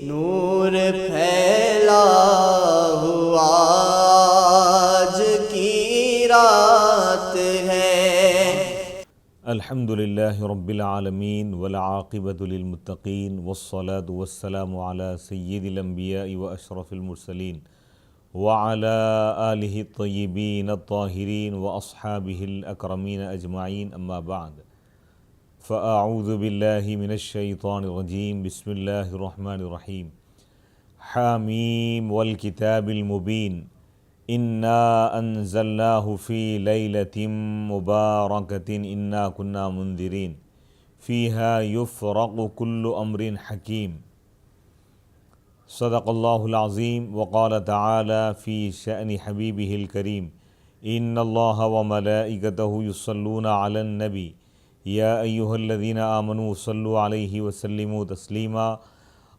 نور پھیلا ہوا آج کی رات ہے۔ الحمدللہ رب العالمین والعاقبۃ للمتقین والصلاة والسلام علی سید الانبیاء واشرف المرسلین وعلی آلہ الطیبین الطاہرین واصحابہ الاکرمین اجمعین، اما بعد فاعوذ باللہ من الشیطان الرجیم، بسم اللہ الرحمن الرحیم۔ حامیم والکتاب المبین، انا انزلناہ فی لیلۃ مبارکۃ انا کنا منذرین فیہا یفرق کل امر حکیم۔ صدق اللہ العظیم۔ وقال تعالی فی شأن حبیبہ الکریم، ان اللہ وملائکتہ یصلون علی النبی یا ایہا الذین آمنوا صلوا علیہ وسلموا تسلیما۔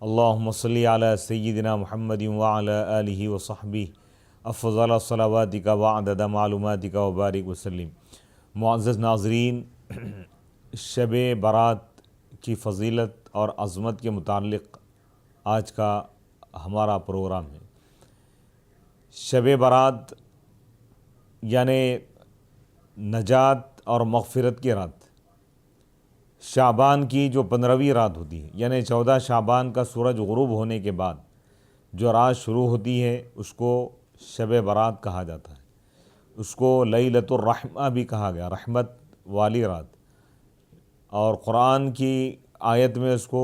اللہم صلی علی سیدنا محمد وعلی آلہ وصحبہ افضل صلواتک وعدد معلوماتک وبارک وسلم۔ معزز ناظرین، شب برات کی فضیلت اور عظمت کے متعلق آج کا ہمارا پروگرام ہے۔ شب برات یعنی نجات اور مغفرت کی رات، شعبان کی جو 15ویں رات ہوتی ہے، یعنی 14 شعبان کا سورج غروب ہونے کے بعد جو رات شروع ہوتی ہے اس کو شب برات کہا جاتا ہے۔ اس کو لیلۃ الرحمہ بھی کہا گیا، رحمت والی رات، اور قرآن کی آیت میں اس کو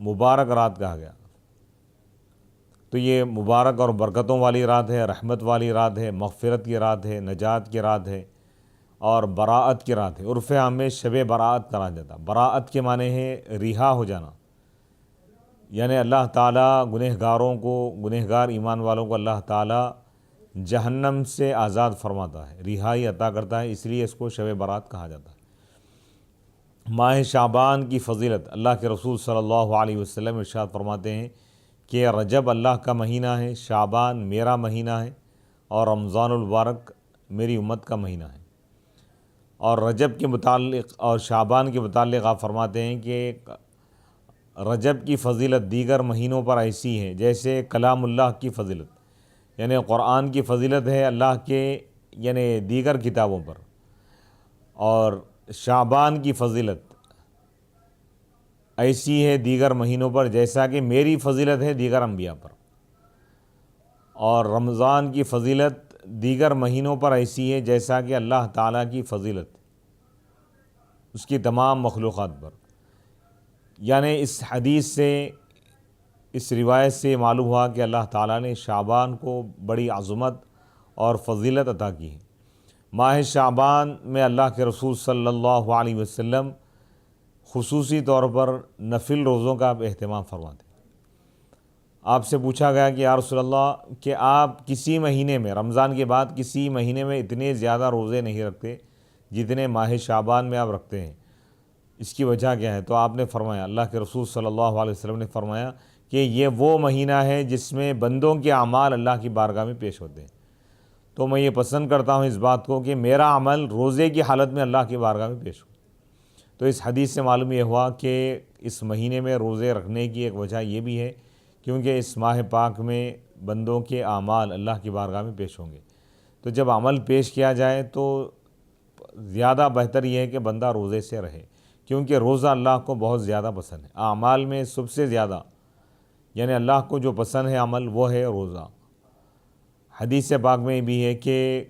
مبارک رات کہا گیا۔ تو یہ مبارک اور برکتوں والی رات ہے، رحمت والی رات ہے، مغفرت کی رات ہے، نجات کی رات ہے اور براءت کی رات ہے۔ عرف عام میں شب براءت کہا جاتا ہے۔ براءت کے معنی ہے رہا ہو جانا، یعنی اللہ تعالیٰ گنہگاروں کو، گنہگار ایمان والوں کو اللہ تعالیٰ جہنم سے آزاد فرماتا ہے، رہائی عطا کرتا ہے، اس لیے اس کو شب برات کہا جاتا ہے۔ ماہ شعبان کی فضیلت، اللہ کے رسول صلی اللہ علیہ وسلم ارشاد فرماتے ہیں کہ رجب اللہ کا مہینہ ہے، شعبان میرا مہینہ ہے، اور رمضان المبارک میری امت کا مہینہ ہے۔ اور رجب کے متعلق اور شعبان کے متعلق آپ فرماتے ہیں کہ رجب کی فضیلت دیگر مہینوں پر ایسی ہے جیسے کلام اللہ کی فضیلت، یعنی قرآن کی فضیلت ہے اللہ کے یعنی دیگر کتابوں پر، اور شعبان کی فضیلت ایسی ہے دیگر مہینوں پر جیسا کہ میری فضیلت ہے دیگر انبیاء پر، اور رمضان کی فضیلت دیگر مہینوں پر ایسی ہے جیسا کہ اللہ تعالیٰ کی فضیلت اس کی تمام مخلوقات پر۔ یعنی اس حدیث سے، اس روایت سے معلوم ہوا کہ اللہ تعالیٰ نے شعبان کو بڑی عظمت اور فضیلت عطا کی ہے۔ ماہ شعبان میں اللہ کے رسول صلی اللہ علیہ وسلم خصوصی طور پر نفل روزوں کا اہتمام فرماتے ہیں۔ آپ سے پوچھا گیا کہ یا رسول اللہ کہ آپ کسی مہینے میں، رمضان کے بعد کسی مہینے میں اتنے زیادہ روزے نہیں رکھتے جتنے ماہ شعبان میں آپ رکھتے ہیں، اس کی وجہ کیا ہے؟ تو آپ نے فرمایا، اللہ کے رسول صلی اللہ علیہ وسلم نے فرمایا کہ یہ وہ مہینہ ہے جس میں بندوں کے اعمال اللہ کی بارگاہ میں پیش ہوتے ہیں۔ تو میں یہ پسند کرتا ہوں اس بات کو کہ میرا عمل روزے کی حالت میں اللہ کی بارگاہ میں پیش ہو۔ تو اس حدیث سے معلوم یہ ہوا کہ اس مہینے میں روزے رکھنے کی ایک وجہ یہ بھی ہے کیونکہ اس ماہ پاک میں بندوں کے اعمال اللہ کی بارگاہ میں پیش ہوں گے۔ تو جب عمل پیش کیا جائے تو زیادہ بہتر یہ ہے کہ بندہ روزے سے رہے، کیونکہ روزہ اللہ کو بہت زیادہ پسند ہے۔ اعمال میں سب سے زیادہ یعنی اللہ کو جو پسند ہے عمل وہ ہے روزہ۔ حدیث پاک میں بھی ہے کہ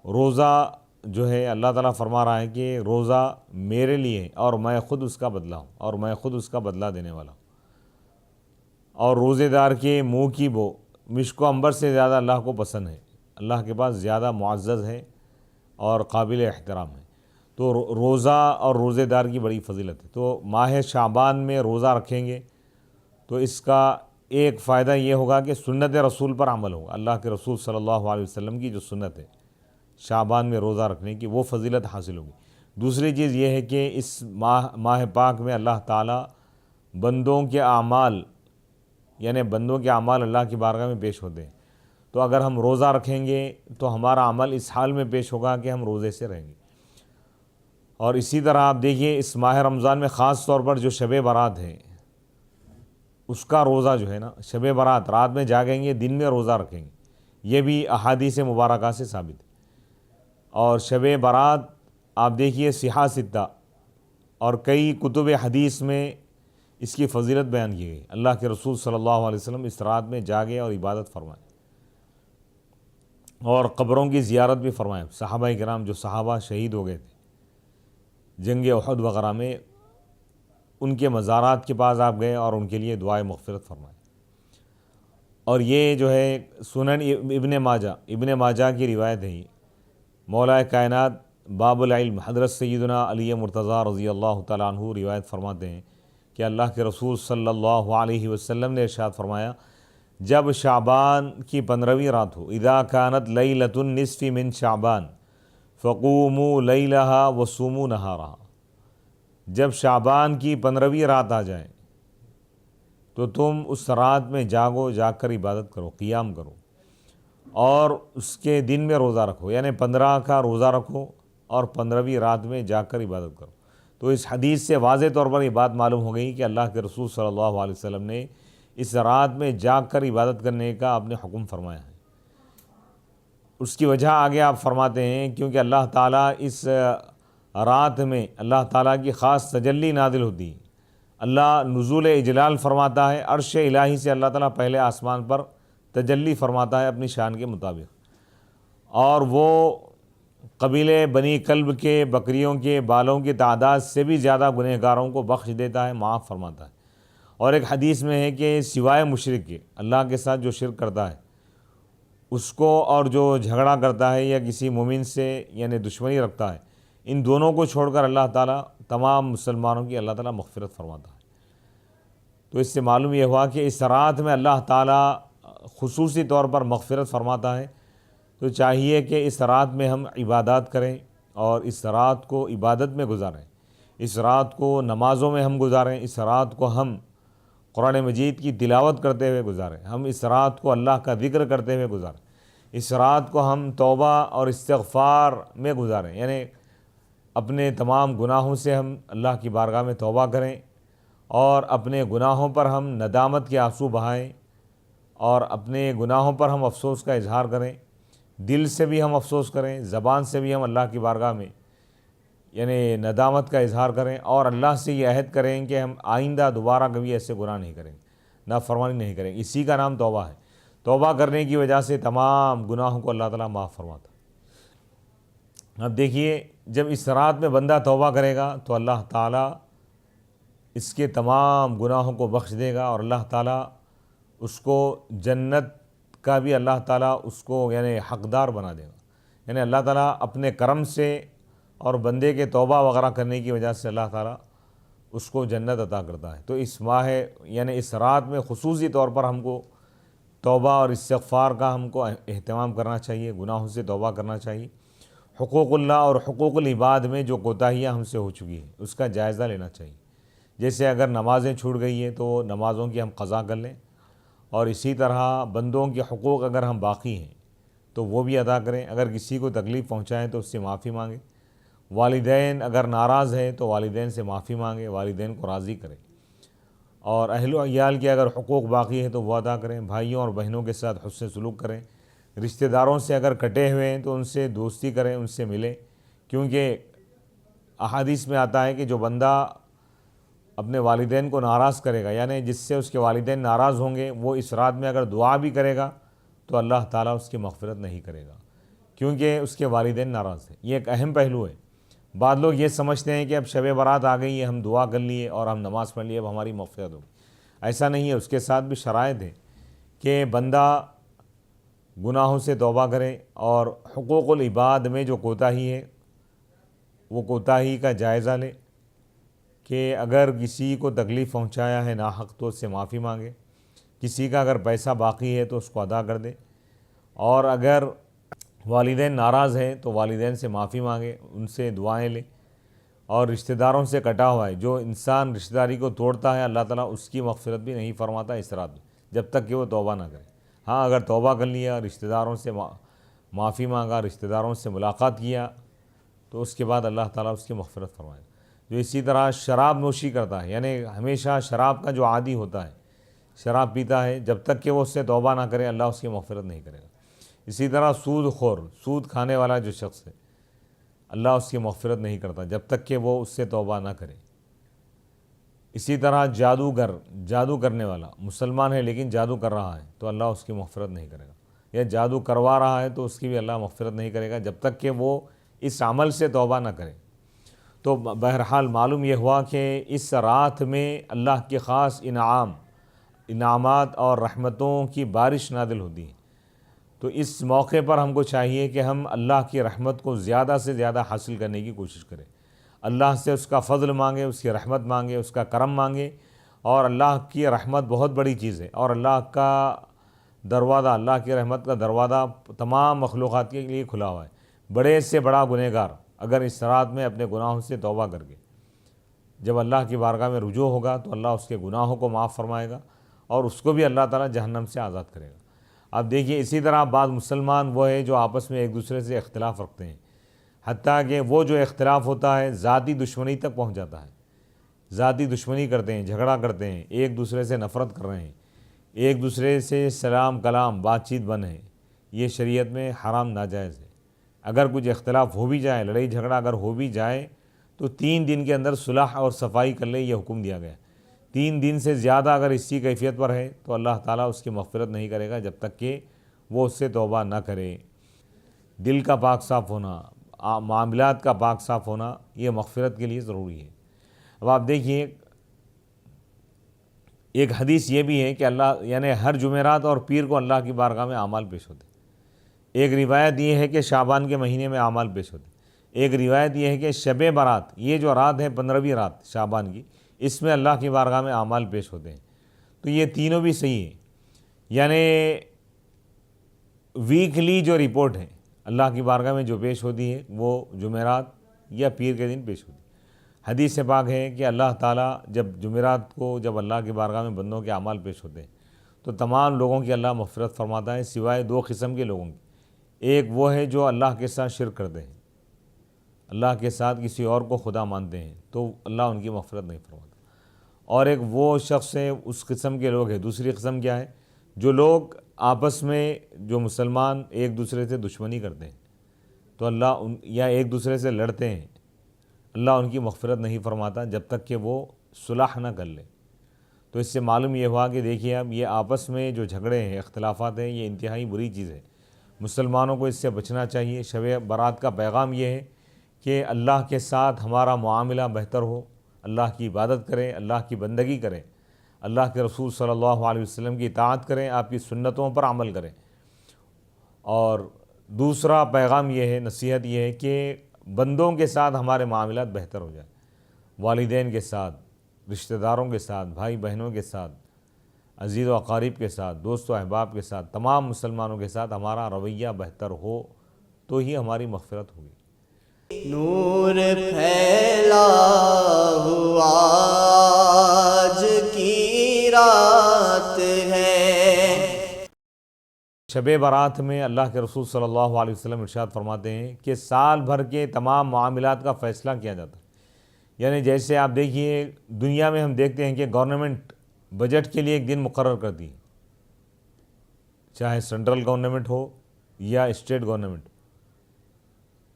روزہ جو ہے اللہ تعالیٰ فرما رہا ہے کہ روزہ میرے لیے اور میں خود اس کا بدلہ ہوں، اور میں خود اس کا بدلہ دینے والا ہوں۔ اور روزے دار کے منہ کی بو مشک و عنبر سے زیادہ اللہ کو پسند ہے، اللہ کے پاس زیادہ معزز ہے اور قابل احترام ہے۔ تو روزہ اور روزے دار کی بڑی فضیلت ہے۔ تو ماہ شعبان میں روزہ رکھیں گے تو اس کا ایک فائدہ یہ ہوگا کہ سنت رسول پر عمل ہوگا، اللہ کے رسول صلی اللہ علیہ وسلم کی جو سنت ہے شعبان میں روزہ رکھنے کی، وہ فضیلت حاصل ہوگی۔ دوسری چیز یہ ہے کہ اس ماہ پاک میں اللہ تعالیٰ بندوں کے اعمال، یعنی بندوں کے اعمال اللہ کی بارگاہ میں پیش ہوتے ہیں۔ تو اگر ہم روزہ رکھیں گے تو ہمارا عمل اس حال میں پیش ہوگا کہ ہم روزے سے رہیں گے۔ اور اسی طرح آپ دیکھیے اس ماہ رمضان میں خاص طور پر جو شب برات ہے اس کا روزہ جو ہے نا، شب برات رات میں جاگیں گے، دن میں روزہ رکھیں گے، یہ بھی احادیث مبارکہ سے ثابت ہے۔ اور شب برات آپ دیکھیے صحاح ستہ اور کئی کتب حدیث میں اس کی فضیلت بیان کی گئی۔ اللہ کے رسول صلی اللہ علیہ وسلم اس رات میں جاگے اور عبادت فرمائے اور قبروں کی زیارت بھی فرمائے۔ صحابہ کرام جو صحابہ شہید ہو گئے تھے جنگ احد وغیرہ میں، ان کے مزارات کے پاس آپ گئے اور ان کے لیے دعائے مغفرت فرمائے۔ اور یہ جو ہے سنن ابن ماجہ کی روایت ہے، مولا کائنات باب العلم حضرت سیدنا علی مرتضیٰ رضی اللہ تعالیٰ عنہ روایت فرماتے ہیں کہ اللہ کے رسول صلی اللہ علیہ وسلم نے ارشاد فرمایا، جب شعبان کی 15ویں رات ہو، اذا کانت لیلۃ النصف من شعبان فقوموا لیلہا وصوموا نہارہا، جب شعبان کی 15ویں رات آ جائے تو تم اس رات میں جاگو، جاگ کر عبادت کرو، قیام کرو، اور اس کے دن میں روزہ رکھو، یعنی 15 کا روزہ رکھو اور 15ویں رات میں جاگ کر عبادت کرو۔ تو اس حدیث سے واضح طور پر یہ بات معلوم ہو گئی کہ اللہ کے رسول صلی اللہ علیہ وسلم نے اس رات میں جاگ کر عبادت کرنے کا آپ نے حکم فرمایا ہے۔ اس کی وجہ آگے آپ فرماتے ہیں کیونکہ اللہ تعالیٰ اس رات میں اللہ تعالیٰ کی خاص تجلی نازل ہوتی ہے، اللہ نزول اجلال فرماتا ہے، عرش الہی سے اللہ تعالیٰ پہلے آسمان پر تجلی فرماتا ہے اپنی شان کے مطابق، اور وہ قبیلے بنی کلب کے بکریوں کے بالوں کی تعداد سے بھی زیادہ گنہگاروں کو بخش دیتا ہے، معاف فرماتا ہے۔ اور ایک حدیث میں ہے کہ سوائے مشرک کے، اللہ کے ساتھ جو شرک کرتا ہے اس کو، اور جو جھگڑا کرتا ہے یا کسی مومن سے یعنی دشمنی رکھتا ہے، ان دونوں کو چھوڑ کر اللہ تعالیٰ تمام مسلمانوں کی اللہ تعالیٰ مغفرت فرماتا ہے۔ تو اس سے معلوم یہ ہوا کہ اس رات میں اللہ تعالیٰ خصوصی طور پر مغفرت فرماتا ہے، تو چاہیے کہ اس رات میں ہم عبادات کریں اور اس رات کو عبادت میں گزاریں، اس رات کو نمازوں میں ہم گزاریں، اس رات کو ہم قرآن مجید کی تلاوت کرتے ہوئے گزاریں، ہم اس رات کو اللہ کا ذکر کرتے ہوئے گزاریں، اس رات کو ہم توبہ اور استغفار میں گزاریں، یعنی اپنے تمام گناہوں سے ہم اللہ کی بارگاہ میں توبہ کریں اور اپنے گناہوں پر ہم ندامت کے آنسو بہائیں اور اپنے گناہوں پر ہم افسوس کا اظہار کریں، دل سے بھی ہم افسوس کریں، زبان سے بھی ہم اللہ کی بارگاہ میں یعنی ندامت کا اظہار کریں، اور اللہ سے یہ عہد کریں کہ ہم آئندہ دوبارہ کبھی ایسے گناہ نہیں کریں، نافرمانی نہیں کریں۔ اسی کا نام توبہ ہے۔ توبہ کرنے کی وجہ سے تمام گناہوں کو اللہ تعالیٰ معاف فرماتا ہے۔ اب دیکھیے، جب اس رات میں بندہ توبہ کرے گا تو اللہ تعالیٰ اس کے تمام گناہوں کو بخش دے گا، اور اللہ تعالیٰ اس کو جنت کا بھی اللہ تعالیٰ اس کو یعنی حقدار بنا دے گا۔ یعنی اللہ تعالیٰ اپنے کرم سے اور بندے کے توبہ وغیرہ کرنے کی وجہ سے اللہ تعالیٰ اس کو جنت عطا کرتا ہے۔ تو اس ماہ یعنی اس رات میں خصوصی طور پر ہم کو توبہ اور استغفار کا ہم کو اہتمام کرنا چاہیے، گناہوں سے توبہ کرنا چاہیے، حقوق اللہ اور حقوق العباد میں جو کوتاہیاں ہم سے ہو چکی ہیں اس کا جائزہ لینا چاہیے۔ جیسے اگر نمازیں چھوٹ گئی ہیں تو نمازوں کی ہم قضا کر لیں، اور اسی طرح بندوں کے حقوق اگر ہم باقی ہیں تو وہ بھی ادا کریں، اگر کسی کو تکلیف پہنچائیں تو اس سے معافی مانگیں، والدین اگر ناراض ہیں تو والدین سے معافی مانگیں، والدین کو راضی کریں، اور اہل و عیال کے اگر حقوق باقی ہیں تو وہ ادا کریں، بھائیوں اور بہنوں کے ساتھ حسن سلوک کریں، رشتہ داروں سے اگر کٹے ہوئے ہیں تو ان سے دوستی کریں، ان سے ملیں، کیونکہ احادیث میں آتا ہے کہ جو بندہ اپنے والدین کو ناراض کرے گا، یعنی جس سے اس کے والدین ناراض ہوں گے، وہ اس رات میں اگر دعا بھی کرے گا تو اللہ تعالیٰ اس کی مغفرت نہیں کرے گا، کیونکہ اس کے والدین ناراض ہیں۔ یہ ایک اہم پہلو ہے۔ بعض لوگ یہ سمجھتے ہیں کہ اب شب برات آ گئی ہے، ہم دعا کر لیے اور ہم نماز پڑھ لیے، اب ہماری مغفرت ہوگی۔ ایسا نہیں ہے، اس کے ساتھ بھی شرائط ہے کہ بندہ گناہوں سے توبہ کرے اور حقوق العباد میں جو کوتاہی ہے وہ کوتاہی کا جائزہ لے، کہ اگر کسی کو تکلیف پہنچایا ہے ناحق تو اس سے معافی مانگے، کسی کا اگر پیسہ باقی ہے تو اس کو ادا کر دے، اور اگر والدین ناراض ہیں تو والدین سے معافی مانگے، ان سے دعائیں لے، اور رشتہ داروں سے کٹا ہوا ہے، جو انسان رشتہ داری کو توڑتا ہے اللہ تعالیٰ اس کی مغفرت بھی نہیں فرماتا اس رات میں، جب تک کہ وہ توبہ نہ کرے۔ ہاں، اگر توبہ کر لیا، رشتہ داروں سے معافی مانگا، رشتہ داروں سے ملاقات کیا، تو اس کے بعد اللہ تعالیٰ اس کی مغفرت فرمائے۔ جو اسی طرح شراب نوشی کرتا ہے، یعنی ہمیشہ شراب کا جو عادی ہوتا ہے، شراب پیتا ہے، جب تک کہ وہ اس سے توبہ نہ کرے اللہ اس کی مغفرت نہیں کرے گا۔ اسی طرح سود خور، سود کھانے والا جو شخص ہے، اللہ اس کی مغفرت نہیں کرتا جب تک کہ وہ اس سے توبہ نہ کرے۔ اسی طرح جادوگر، جادو کرنے والا مسلمان ہے لیکن جادو کر رہا ہے تو اللہ اس کی مغفرت نہیں کرے گا، یا جادو کروا رہا ہے تو اس کی بھی اللہ مغفرت نہیں کرے گا جب تک کہ وہ اس عمل سے توبہ نہ کرے۔ تو بہرحال معلوم یہ ہوا کہ اس رات میں اللہ کے خاص انعامات اور رحمتوں کی بارش نازل ہوتی ہے۔ تو اس موقع پر ہم کو چاہیے کہ ہم اللہ کی رحمت کو زیادہ سے زیادہ حاصل کرنے کی کوشش کریں، اللہ سے اس کا فضل مانگے، اس کی رحمت مانگے، اس کا کرم مانگے۔ اور اللہ کی رحمت بہت بڑی چیز ہے، اور اللہ کا دروازہ، اللہ کی رحمت کا دروازہ تمام مخلوقات کے لیے کھلا ہوا ہے۔ بڑے سے بڑا گنہگار اگر اس رات میں اپنے گناہوں سے توبہ کر کے جب اللہ کی بارگاہ میں رجوع ہوگا تو اللہ اس کے گناہوں کو معاف فرمائے گا اور اس کو بھی اللہ تعالیٰ جہنم سے آزاد کرے گا۔ اب دیکھیے اسی طرح بعض مسلمان وہ ہے جو آپس میں ایک دوسرے سے اختلاف رکھتے ہیں، حتیٰ کہ وہ جو اختلاف ہوتا ہے ذاتی دشمنی تک پہنچ جاتا ہے، ذاتی دشمنی کرتے ہیں، جھگڑا کرتے ہیں، ایک دوسرے سے نفرت کر رہے ہیں، ایک دوسرے سے سلام کلام بات چیت بند ہے، یہ شریعت میں حرام ناجائز ہے۔ اگر کچھ اختلاف ہو بھی جائے، لڑائی جھگڑا اگر ہو بھی جائے تو 3 دن کے اندر صلح اور صفائی کر لے، یہ حکم دیا گیا۔ 3 دن سے زیادہ اگر اسی کیفیت پر ہے تو اللہ تعالیٰ اس کی مغفرت نہیں کرے گا جب تک کہ وہ اس سے توبہ نہ کرے۔ دل کا پاک صاف ہونا، معاملات کا پاک صاف ہونا یہ مغفرت کے لیے ضروری ہے۔ اب آپ دیکھیے ایک حدیث یہ بھی ہے کہ اللہ یعنی ہر جمعرات اور پیر کو اللہ کی بارگاہ میں اعمال پیش ہوتے ہیں۔ ایک روایت یہ ہے کہ شعبان کے مہینے میں اعمال پیش ہوتے ہیں۔ ایک روایت یہ ہے کہ شب برات، یہ جو رات ہے 15ویں رات شعبان کی، اس میں اللہ کی بارگاہ میں اعمال پیش ہوتے ہیں۔ تو یہ تینوں بھی صحیح ہیں، یعنی ویکلی جو رپورٹ ہے اللہ کی بارگاہ میں جو پیش ہوتی ہے وہ جمعرات یا پیر کے دن پیش ہوتی ہے۔ حدیث پاک ہے کہ اللہ تعالیٰ جب جمعرات کو جب اللہ کی بارگاہ میں بندوں کے اعمال پیش ہوتے ہیں تو تمام لوگوں کی اللہ مغفرت فرماتا ہے سوائے 2 قسم کے لوگوں کی۔ ایک وہ ہے جو اللہ کے ساتھ شرک کرتے ہیں، اللہ کے ساتھ کسی اور کو خدا مانتے ہیں تو اللہ ان کی مغفرت نہیں فرماتا۔ اور ایک وہ شخص ہے، اس قسم کے لوگ ہیں۔ دوسری قسم کیا ہے؟ جو لوگ آپس میں جو مسلمان ایک دوسرے سے دشمنی کرتے ہیں تو اللہ یا ایک دوسرے سے لڑتے ہیں، اللہ ان کی مغفرت نہیں فرماتا جب تک کہ وہ صلح نہ کر لے۔ تو اس سے معلوم یہ ہوا کہ دیکھیے اب یہ آپس میں جو جھگڑے ہیں، اختلافات ہیں، یہ انتہائی بری چیز ہے، مسلمانوں کو اس سے بچنا چاہیے۔ شب برات کا پیغام یہ ہے کہ اللہ کے ساتھ ہمارا معاملہ بہتر ہو، اللہ کی عبادت کریں، اللہ کی بندگی کریں، اللہ کے رسول صلی اللہ علیہ وسلم کی اطاعت کریں، آپ کی سنتوں پر عمل کریں۔ اور دوسرا پیغام یہ ہے، نصیحت یہ ہے کہ بندوں کے ساتھ ہمارے معاملات بہتر ہو جائیں، والدین کے ساتھ، رشتہ داروں کے ساتھ، بھائی بہنوں کے ساتھ، عزیز و اقارب کے ساتھ، دوست و احباب کے ساتھ، تمام مسلمانوں کے ساتھ ہمارا رویہ بہتر ہو تو ہی ہماری مغفرت ہوگی۔ نور پھیلا ہوا آج کی رات ہے۔ شب برات میں اللہ کے رسول صلی اللہ علیہ وسلم ارشاد فرماتے ہیں کہ سال بھر کے تمام معاملات کا فیصلہ کیا جاتا ہے۔ یعنی جیسے آپ دیکھیے دنیا میں ہم دیکھتے ہیں کہ گورنمنٹ بجٹ کے لیے ایک دن مقرر کرتی ہے، چاہے سینٹرل گورنمنٹ ہو یا اسٹیٹ گورنمنٹ۔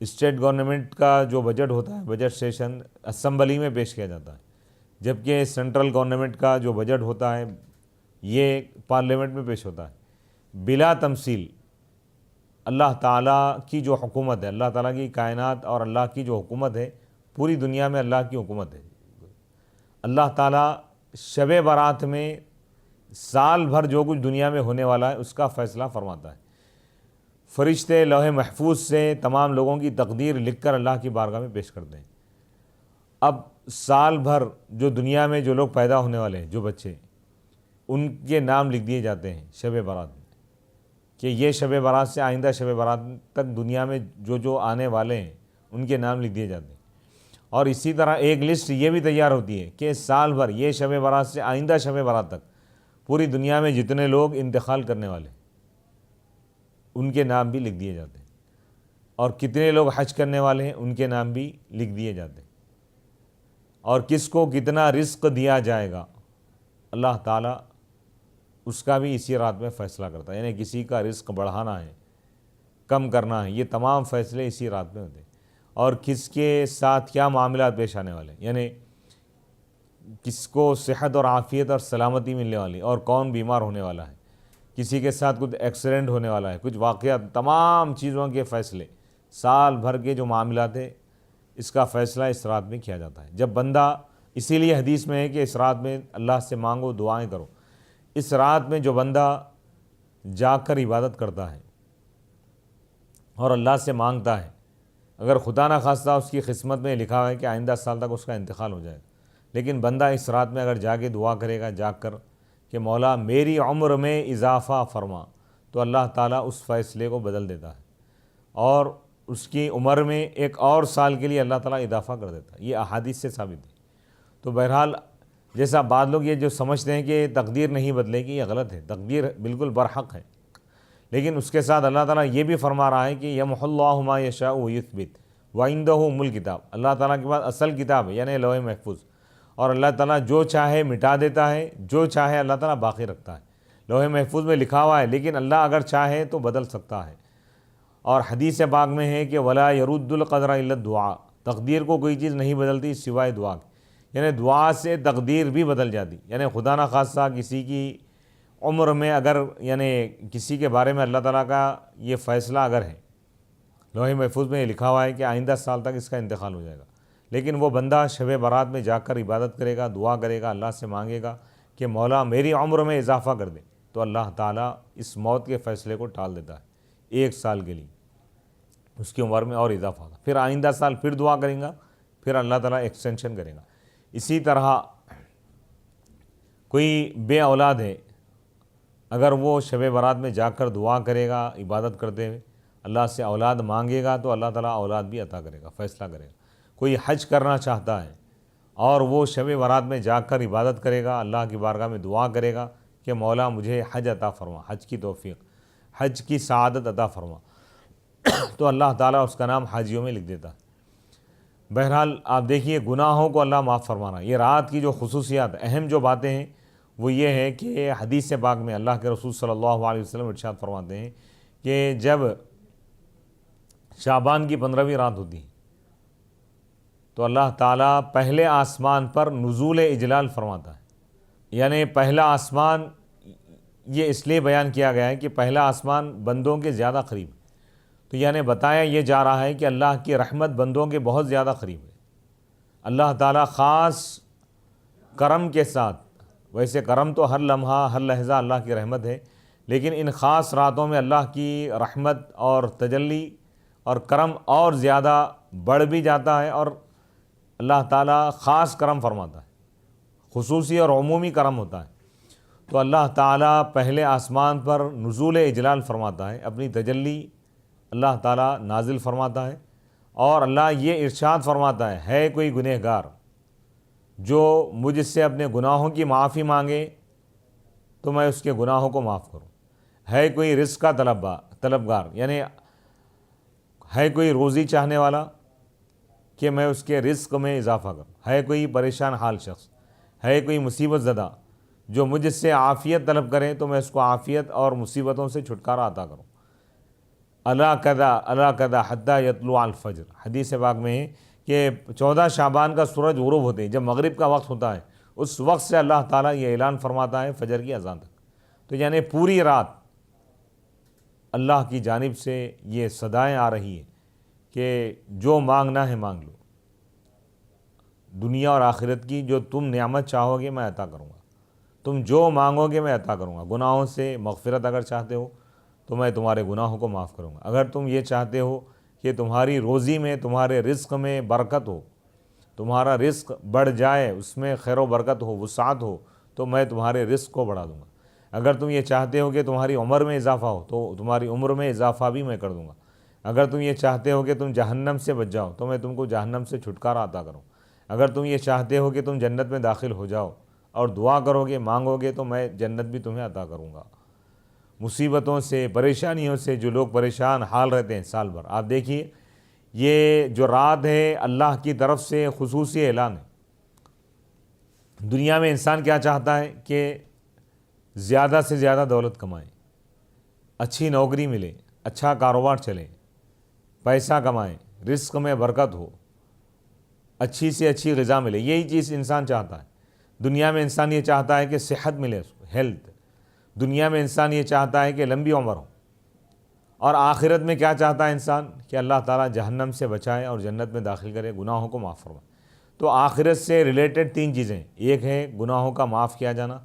اسٹیٹ گورنمنٹ کا جو بجٹ ہوتا ہے، بجٹ سیشن اسمبلی میں پیش کیا جاتا ہے، جبکہ سینٹرل گورنمنٹ کا جو بجٹ ہوتا ہے یہ پارلیمنٹ میں پیش ہوتا ہے۔ بلا تمثیل اللہ تعالیٰ کی جو حکومت ہے، اللہ تعالیٰ کی کائنات اور اللہ کی جو حکومت ہے، پوری دنیا میں اللہ کی حکومت ہے۔ اللہ تعالیٰ شب برات میں سال بھر جو کچھ دنیا میں ہونے والا ہے اس کا فیصلہ فرماتا ہے۔ فرشتے لوح محفوظ سے تمام لوگوں کی تقدیر لکھ کر اللہ کی بارگاہ میں پیش کرتے ہیں۔ اب سال بھر جو دنیا میں جو لوگ پیدا ہونے والے ہیں، جو بچے، ان کے نام لکھ دیے جاتے ہیں شب برات میں، کہ یہ شب برات سے آئندہ شب برات تک دنیا میں جو آنے والے ہیں ان کے نام لکھ دیے جاتے ہیں۔ اور اسی طرح ایک لسٹ یہ بھی تیار ہوتی ہے کہ سال بھر یہ شب برات سے آئندہ شب برات تک پوری دنیا میں جتنے لوگ انتقال کرنے والے ان کے نام بھی لکھ دیے جاتے ہیں، اور کتنے لوگ حج کرنے والے ہیں ان کے نام بھی لکھ دیے جاتے ہیں، اور کس کو کتنا رزق دیا جائے گا اللہ تعالیٰ اس کا بھی اسی رات میں فیصلہ کرتا ہے. یعنی کسی کا رزق بڑھانا ہے، کم کرنا ہے، یہ تمام فیصلے اسی رات میں ہوتے ہیں. اور کس کے ساتھ کیا معاملات پیش آنے والے ہیں، یعنی کس کو صحت اور عافیت اور سلامتی ملنے والی، اور کون بیمار ہونے والا ہے، کسی کے ساتھ کچھ ایکسیڈنٹ ہونے والا ہے، کچھ واقعات، تمام چیزوں کے فیصلے، سال بھر کے جو معاملات ہیں اس کا فیصلہ اس رات میں کیا جاتا ہے. جب بندہ، اسی لیے حدیث میں ہے کہ اس رات میں اللہ سے مانگو، دعائیں کرو. اس رات میں جو بندہ جاگ کر عبادت کرتا ہے اور اللہ سے مانگتا ہے، اگر خدا نہ خواستہ اس کی قسمت میں لکھا ہوا ہے کہ آئندہ سال تک اس کا انتقال ہو جائے گا، لیکن بندہ اس رات میں اگر جا کے دعا کرے گا، جاگ کر کہ مولا میری عمر میں اضافہ فرما، تو اللہ تعالیٰ اس فیصلے کو بدل دیتا ہے اور اس کی عمر میں ایک اور سال کے لیے اللہ تعالیٰ اضافہ کر دیتا ہے. یہ احادیث سے ثابت ہے. تو بہرحال جیسا بعض لوگ یہ جو سمجھتے ہیں کہ تقدیر نہیں بدلے گی، یہ غلط ہے. تقدیر بالکل برحق ہے، لیکن اس کے ساتھ اللہ تعالیٰ یہ بھی فرما رہا ہے کہ یمحو اللہ ما یشاء ویثبت وعندہ ام الکتاب. اللہ تعالیٰ کے پاس اصل کتاب ہے، یعنی لوح محفوظ، اور اللہ تعالیٰ جو چاہے مٹا دیتا ہے، جو چاہے اللہ تعالیٰ باقی رکھتا ہے. لوح محفوظ میں لکھا ہوا ہے، لیکن اللہ اگر چاہے تو بدل سکتا ہے. اور حدیث پاک میں ہے کہ ولا يرد القدر الا الدعاء، تقدیر کو کوئی چیز نہیں بدلتی سوائے دعا کی. یعنی دعا سے تقدیر بھی بدل جاتی. یعنی خدا نہ خواستہ کسی کی عمر میں اگر، یعنی کسی کے بارے میں اللہ تعالیٰ کا یہ فیصلہ اگر ہے، لوح محفوظ میں یہ لکھا ہوا ہے کہ آئندہ سال تک اس کا انتقال ہو جائے گا، لیکن وہ بندہ شب برات میں جا کر عبادت کرے گا، دعا کرے گا، اللہ سے مانگے گا کہ مولا میری عمر میں اضافہ کر دے، تو اللہ تعالیٰ اس موت کے فیصلے کو ٹال دیتا ہے 1 سال کے لیے، اس کی عمر میں اور اضافہ ہوگا. پھر آئندہ سال پھر دعا کریں گا، پھر اللہ تعالیٰ ایکسٹینشن کرے گا. اسی طرح کوئی بے اولاد ہے، اگر وہ شب برات میں جا کر دعا کرے گا، عبادت کرتے ہوئے اللہ سے اولاد مانگے گا، تو اللہ تعالیٰ اولاد بھی عطا کرے گا، فیصلہ کرے گا. کوئی حج کرنا چاہتا ہے اور وہ شب برات میں جا کر عبادت کرے گا، اللہ کی بارگاہ میں دعا کرے گا کہ مولا مجھے حج عطا فرما، حج کی توفیق، حج کی سعادت عطا فرما، تو اللہ تعالیٰ اس کا نام حاجیوں میں لکھ دیتا ہے. بہرحال آپ دیکھیے گناہوں کو اللہ معاف فرمانا. یہ رات کی جو خصوصیات، اہم جو باتیں ہیں وہ یہ ہے کہ حدیث پاک میں اللہ کے رسول صلی اللہ علیہ وسلم ارشاد فرماتے ہیں کہ جب شعبان کی 15ویں رات ہوتی ہے تو اللہ تعالیٰ پہلے آسمان پر نزول اجلال فرماتا ہے. یعنی پہلا آسمان، یہ اس لیے بیان کیا گیا ہے کہ پہلا آسمان بندوں کے زیادہ قریب، تو یعنی بتایا یہ جا رہا ہے کہ اللہ کی رحمت بندوں کے بہت زیادہ قریب ہے. اللہ تعالیٰ خاص کرم کے ساتھ، ویسے کرم تو ہر لمحہ ہر لحظہ اللہ کی رحمت ہے، لیکن ان خاص راتوں میں اللہ کی رحمت اور تجلی اور کرم اور زیادہ بڑھ بھی جاتا ہے، اور اللہ تعالیٰ خاص کرم فرماتا ہے، خصوصی اور عمومی کرم ہوتا ہے. تو اللہ تعالیٰ پہلے آسمان پر نزول اجلال فرماتا ہے، اپنی تجلی اللہ تعالیٰ نازل فرماتا ہے، اور اللہ یہ ارشاد فرماتا ہے کوئی گنہگار جو مجھ سے اپنے گناہوں کی معافی مانگے تو میں اس کے گناہوں کو معاف کروں. ہے کوئی رزق کا طلبگار، یعنی ہے کوئی روزی چاہنے والا کہ میں اس کے رزق میں اضافہ کروں. ہے کوئی پریشان حال شخص، ہے کوئی مصیبت زدہ جو مجھ سے عافیت طلب کرے تو میں اس کو عافیت اور مصیبتوں سے چھٹکارا عطا کروں. الا کذا حتی یطلع الفجر، حدیث پاک میں ہے کہ 14 شعبان کا سورج غروب ہوتے ہیں، جب مغرب کا وقت ہوتا ہے اس وقت سے اللہ تعالیٰ یہ اعلان فرماتا ہے فجر کی اذان تک. تو یعنی پوری رات اللہ کی جانب سے یہ صدائیں آ رہی ہیں کہ جو مانگنا ہے مانگ لو، دنیا اور آخرت کی جو تم نعمت چاہو گے میں عطا کروں گا، تم جو مانگو گے میں عطا کروں گا. گناہوں سے مغفرت اگر چاہتے ہو تو میں تمہارے گناہوں کو معاف کروں گا. اگر تم یہ چاہتے ہو کہ تمہاری روزی میں، تمہارے رزق میں برکت ہو، تمہارا رزق بڑھ جائے، اس میں خیر و برکت ہو، وسعت ہو، تو میں تمہارے رزق کو بڑھا دوں گا. اگر تم یہ چاہتے ہو کہ تمہاری عمر میں اضافہ ہو تو تمہاری عمر میں اضافہ بھی میں کر دوں گا. اگر تم یہ چاہتے ہو کہ تم جہنم سے بچ جاؤ تو میں تم کو جہنم سے چھٹکارا عطا کروں. اگر تم یہ چاہتے ہو کہ تم جنت میں داخل ہو جاؤ اور دعا کرو گے، مانگو گے، تو میں جنت بھی تمہیں عطا کروں گا. مصیبتوں سے، پریشانیوں سے جو لوگ پریشان حال رہتے ہیں سال بھر، آپ دیکھیے یہ جو رات ہے اللہ کی طرف سے خصوصی اعلان ہے. دنیا میں انسان کیا چاہتا ہے کہ زیادہ سے زیادہ دولت کمائیں، اچھی نوکری ملے، اچھا کاروبار چلے، پیسہ کمائیں، رزق میں برکت ہو، اچھی سے اچھی غذا ملے، یہی چیز انسان چاہتا ہے۔ دنیا میں انسان یہ چاہتا ہے کہ صحت ملے اس کو، ہیلتھ۔ دنیا میں انسان یہ چاہتا ہے کہ لمبی عمر ہو، اور آخرت میں کیا چاہتا ہے انسان؟ کہ اللہ تعالیٰ جہنم سے بچائے اور جنت میں داخل کرے، گناہوں کو معاف فرمائے۔ تو آخرت سے ریلیٹڈ 3 چیزیں، ایک ہے گناہوں کا معاف کیا جانا،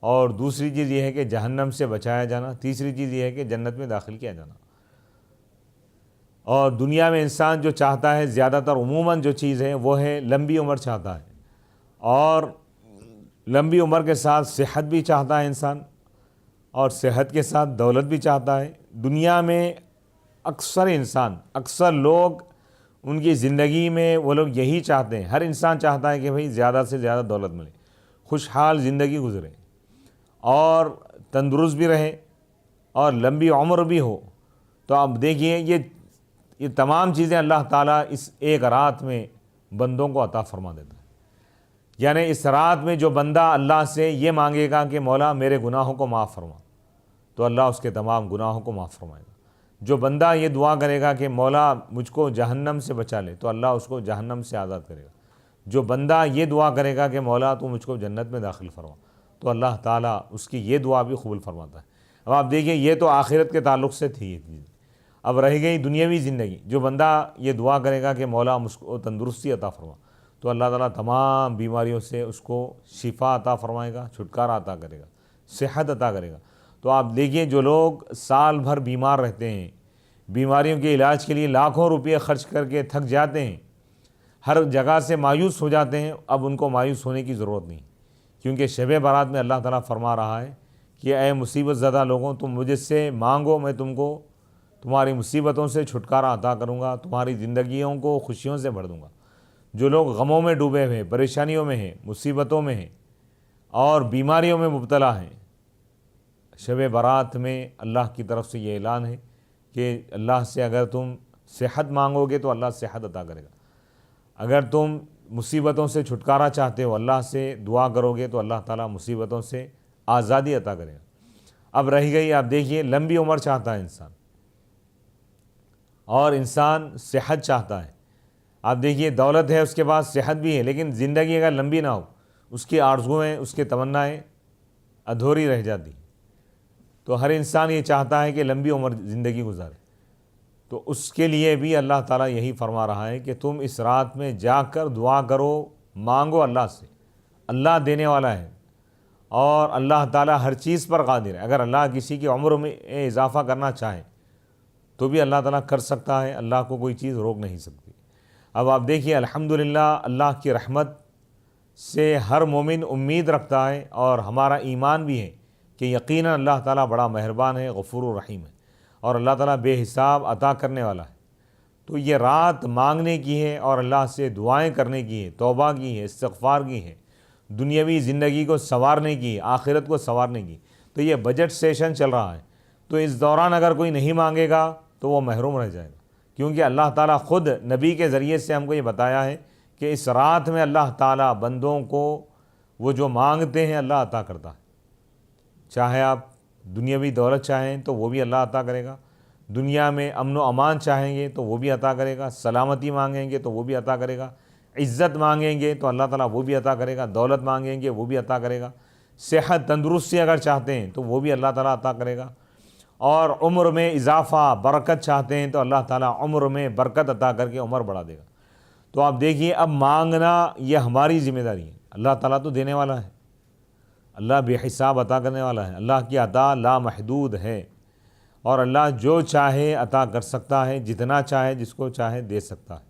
اور دوسری چیز یہ ہے کہ جہنم سے بچایا جانا، تیسری چیز یہ ہے کہ جنت میں داخل کیا جانا۔ اور دنیا میں انسان جو چاہتا ہے زیادہ تر عموماً جو چیز ہے وہ ہے لمبی عمر چاہتا ہے، اور لمبی عمر کے ساتھ صحت بھی چاہتا ہے انسان، اور صحت کے ساتھ دولت بھی چاہتا ہے۔ دنیا میں اکثر لوگ ان کی زندگی میں وہ لوگ یہی چاہتے ہیں، ہر انسان چاہتا ہے کہ بھئی زیادہ سے زیادہ دولت ملے، خوشحال زندگی گزرے، اور تندرست بھی رہے، اور لمبی عمر بھی ہو۔ تو اب دیکھیے یہ تمام چیزیں اللہ تعالیٰ اس ایک رات میں بندوں کو عطا فرما دیتا ہے۔ یعنی اس رات میں جو بندہ اللہ سے یہ مانگے گا کہ مولا میرے گناہوں کو معاف فرما، تو اللہ اس کے تمام گناہوں کو معاف فرمائے گا۔ جو بندہ یہ دعا کرے گا کہ مولا مجھ کو جہنم سے بچا لے، تو اللہ اس کو جہنم سے آزاد کرے گا۔ جو بندہ یہ دعا کرے گا کہ مولا تو مجھ کو جنت میں داخل فرما، تو اللہ تعالیٰ اس کی یہ دعا بھی قبول فرماتا ہے۔ اب آپ دیکھیں، یہ تو آخرت کے تعلق سے تھی یہ چیز۔ اب رہ گئی دنیاوی زندگی۔ جو بندہ یہ دعا کرے گا کہ مولا مجھ کو تندرستی عطا فرما، تو اللہ تعالیٰ تمام بیماریوں سے اس کو شفا عطا فرمائے گا، چھٹکارا عطا کرے گا، صحت عطا کرے گا۔ تو آپ دیکھیے، جو لوگ سال بھر بیمار رہتے ہیں، بیماریوں کے علاج کے لیے لاکھوں روپے خرچ کر کے تھک جاتے ہیں، ہر جگہ سے مایوس ہو جاتے ہیں، اب ان کو مایوس ہونے کی ضرورت نہیں، کیونکہ شب برات میں اللہ تعالیٰ فرما رہا ہے کہ اے مصیبت زدہ لوگوں، تم مجھ سے مانگو، میں تم کو تمہاری مصیبتوں سے چھٹکارا عطا کروں گا، تمہاری زندگیوں کو خوشیوں سے بھر دوں گا۔ جو لوگ غموں میں ڈوبے ہوئے، پریشانیوں میں ہیں، مصیبتوں میں ہیں، اور بیماریوں میں مبتلا ہیں، شب برات میں اللہ کی طرف سے یہ اعلان ہے کہ اللہ سے اگر تم صحت مانگو گے تو اللہ صحت عطا کرے گا۔ اگر تم مصیبتوں سے چھٹکارا چاہتے ہو، اللہ سے دعا کرو گے تو اللہ تعالیٰ مصیبتوں سے آزادی عطا کرے گا۔ اب رہ گئی، آپ دیکھیے، لمبی عمر چاہتا ہے انسان، اور انسان صحت چاہتا ہے۔ آپ دیکھیے، دولت ہے اس کے پاس، صحت بھی ہے، لیکن زندگی اگر لمبی نہ ہو، اس کی آرزوئیں، اس کی تمنائیں ادھوری رہ جاتی۔ تو ہر انسان یہ چاہتا ہے کہ لمبی عمر زندگی گزارے۔ تو اس کے لیے بھی اللہ تعالیٰ یہی فرما رہا ہے کہ تم اس رات میں جا کر دعا کرو، مانگو اللہ سے، اللہ دینے والا ہے، اور اللہ تعالیٰ ہر چیز پر قادر ہے۔ اگر اللہ کسی کی عمر میں اضافہ کرنا چاہے تو بھی اللہ تعالیٰ کر سکتا ہے، اللہ کو کوئی چیز روک نہیں سکتی۔ اب آپ دیکھیے، الحمدللہ اللہ کی رحمت سے ہر مومن امید رکھتا ہے، اور ہمارا ایمان بھی ہے کہ یقیناً اللہ تعالیٰ بڑا مہربان ہے، غفور و رحیم ہے، اور اللہ تعالیٰ بے حساب عطا کرنے والا ہے۔ تو یہ رات مانگنے کی ہے، اور اللہ سے دعائیں کرنے کی ہے، توبہ کی ہے، استغفار کی ہے، دنیاوی زندگی کو سنوارنے کی، آخرت کو سنوارنے کی۔ تو یہ بجٹ سیشن چل رہا ہے، تو اس دوران اگر کوئی نہیں مانگے گا تو وہ محروم رہ جائے گا، کیونکہ اللہ تعالیٰ خود نبی کے ذریعے سے ہم کو یہ بتایا ہے کہ اس رات میں اللہ تعالیٰ بندوں کو وہ جو مانگتے ہیں اللہ عطا کرتا ہے۔ چاہے آپ دنیاوی دولت چاہیں تو وہ بھی اللہ عطا کرے گا، دنیا میں امن و امان چاہیں گے تو وہ بھی عطا کرے گا، سلامتی مانگیں گے تو وہ بھی عطا کرے گا، عزت مانگیں گے تو اللہ تعالیٰ وہ بھی عطا کرے گا، دولت مانگیں گے وہ بھی عطا کرے گا، صحت تندرستی اگر چاہتے ہیں تو وہ بھی اللہ تعالیٰ عطا کرے گا، اور عمر میں اضافہ برکت چاہتے ہیں تو اللہ تعالیٰ عمر میں برکت عطا کر کے عمر بڑھا دے گا۔ تو آپ دیکھیے، اب مانگنا یہ ہماری ذمہ داری ہے، اللہ تعالیٰ تو دینے والا ہے، اللہ بے حساب عطا کرنے والا ہے، اللہ کی عطا لامحدود ہے، اور اللہ جو چاہے عطا کر سکتا ہے، جتنا چاہے جس کو چاہے دے سکتا ہے،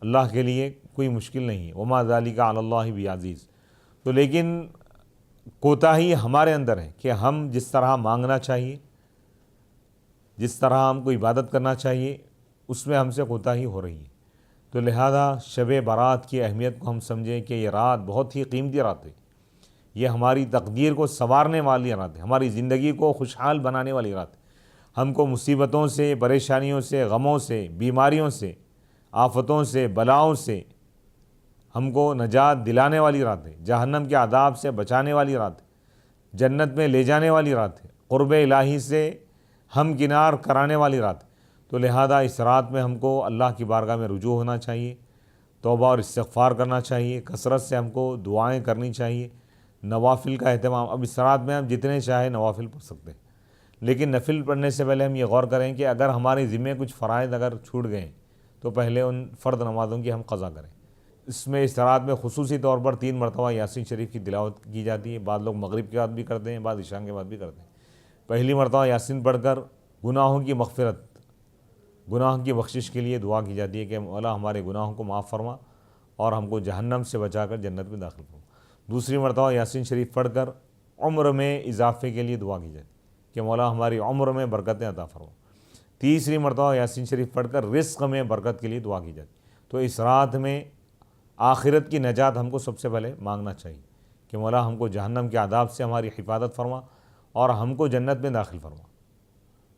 اللہ کے لیے کوئی مشکل نہیں ہے، وما ذالک علی اللہ بعزیز۔ تو لیکن کوتاہی ہمارے اندر ہے کہ ہم جس طرح مانگنا چاہیے، جس طرح ہم کو عبادت کرنا چاہیے، اس میں ہم سے کوتاہی ہو رہی ہے۔ تو لہذا شب برات کی اہمیت کو ہم سمجھیں کہ یہ رات بہت ہی قیمتی رات ہے، یہ ہماری تقدیر کو سنوارنے والی رات ہے، ہماری زندگی کو خوشحال بنانے والی رات ہے، ہم کو مصیبتوں سے، پریشانیوں سے، غموں سے، بیماریوں سے، آفتوں سے، بلاؤں سے ہم کو نجات دلانے والی رات ہے، جہنم کے عذاب سے بچانے والی رات ہے۔ جنت میں لے جانے والی رات ہے، قرب الہی سے ہم کنار کرانے والی رات ہے۔ تو لہذا اس رات میں ہم کو اللہ کی بارگاہ میں رجوع ہونا چاہیے، توبہ اور استغفار کرنا چاہیے، کثرت سے ہم کو دعائیں کرنی چاہیے، نوافل کا اہتمام۔ اب اس رات میں ہم جتنے چاہے نوافل پڑھ سکتے ہیں، لیکن نفل پڑھنے سے پہلے ہم یہ غور کریں کہ اگر ہمارے ذمے کچھ فرائض اگر چھوٹ گئے تو پہلے ان فرض نمازوں کی ہم قضا کریں۔ اس میں اس رات میں خصوصی طور پر 3 مرتبہ یاسین شریف کی تلاوت کی جاتی ہے، بعض لوگ مغرب کے بعد بھی کرتے ہیں، بعض عشاء کے بعد بھی کرتے ہیں۔ پہلی مرتبہ یاسین پڑھ کر گناہوں کی مغفرت، گناہ کی بخشش کے لیے دعا کی جاتی ہے کہ مولا ہمارے گناہوں کو معاف فرما اور ہم کو جہنم سے بچا کر جنت میں داخل فرما۔ دوسری مرتبہ یاسین شریف پڑھ کر عمر میں اضافے کے لیے دعا کی جاتی ہے کہ مولا ہماری عمر میں برکتیں عطا فرما۔ تیسری مرتبہ یاسین شریف پڑھ کر رزق میں برکت کے لیے دعا کی جاتی ہے۔ تو اس رات میں آخرت کی نجات ہم کو سب سے پہلے مانگنا چاہیے کہ مولا ہم کو جہنم کے عذاب سے ہماری حفاظت فرما اور ہم کو جنت میں داخل فرما،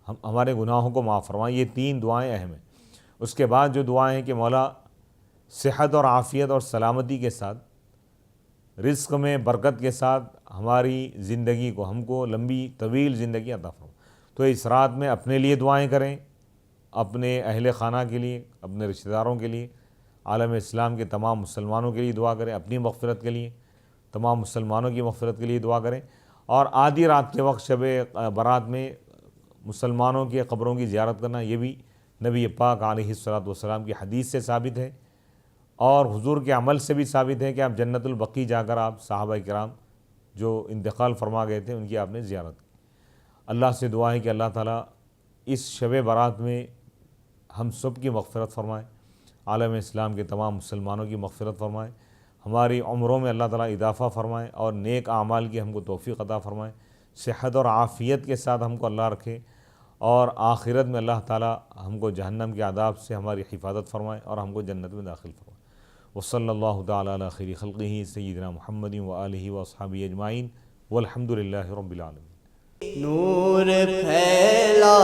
ہمارے گناہوں کو معاف فرما۔ یہ 3 دعائیں اہم ہیں۔ اس کے بعد جو دعائیں ہیں کہ مولا صحت اور عافیت اور سلامتی کے ساتھ، رزق میں برکت کے ساتھ ہماری زندگی کو، ہم کو لمبی طویل زندگی عطا فرما۔ تو اس رات میں اپنے لیے دعائیں کریں، اپنے اہل خانہ کے لیے، اپنے رشتہ داروں کے لیے، عالم اسلام کے تمام مسلمانوں کے لیے دعا کریں، اپنی مغفرت کے لیے، تمام مسلمانوں کی مغفرت کے لیے دعا کریں۔ اور آدھی رات کے وقت شب برات میں مسلمانوں کی قبروں کی زیارت کرنا، یہ بھی نبی پاک علیہ الصلوۃ والسلام کی حدیث سے ثابت ہے اور حضور کے عمل سے بھی ثابت ہے کہ آپ جنت البقیع جا کر آپ صحابہ کرام جو انتقال فرما گئے تھے ان کی آپ نے زیارت کی۔ اللہ سے دعا ہے کہ اللہ تعالیٰ اس شب برات میں ہم سب کی مغفرت فرمائے، عالم اسلام کے تمام مسلمانوں کی مغفرت فرمائے، ہماری عمروں میں اللہ تعالیٰ اضافہ فرمائے اور نیک اعمال کی ہم کو توفیق عطا فرمائے، صحت اور عافیت کے ساتھ ہم کو اللہ رکھے اور آخرت میں اللہ تعالیٰ ہم کو جہنم کے عذاب سے ہماری حفاظت فرمائے اور ہم کو جنت میں داخل فرمائے۔ وصلی اللہ تعالیٰ علی خیر خلقہ سیدنا محمد وآلہ واصحابہ اجمعین والحمد للہ رب العالمین۔ نور پھیلا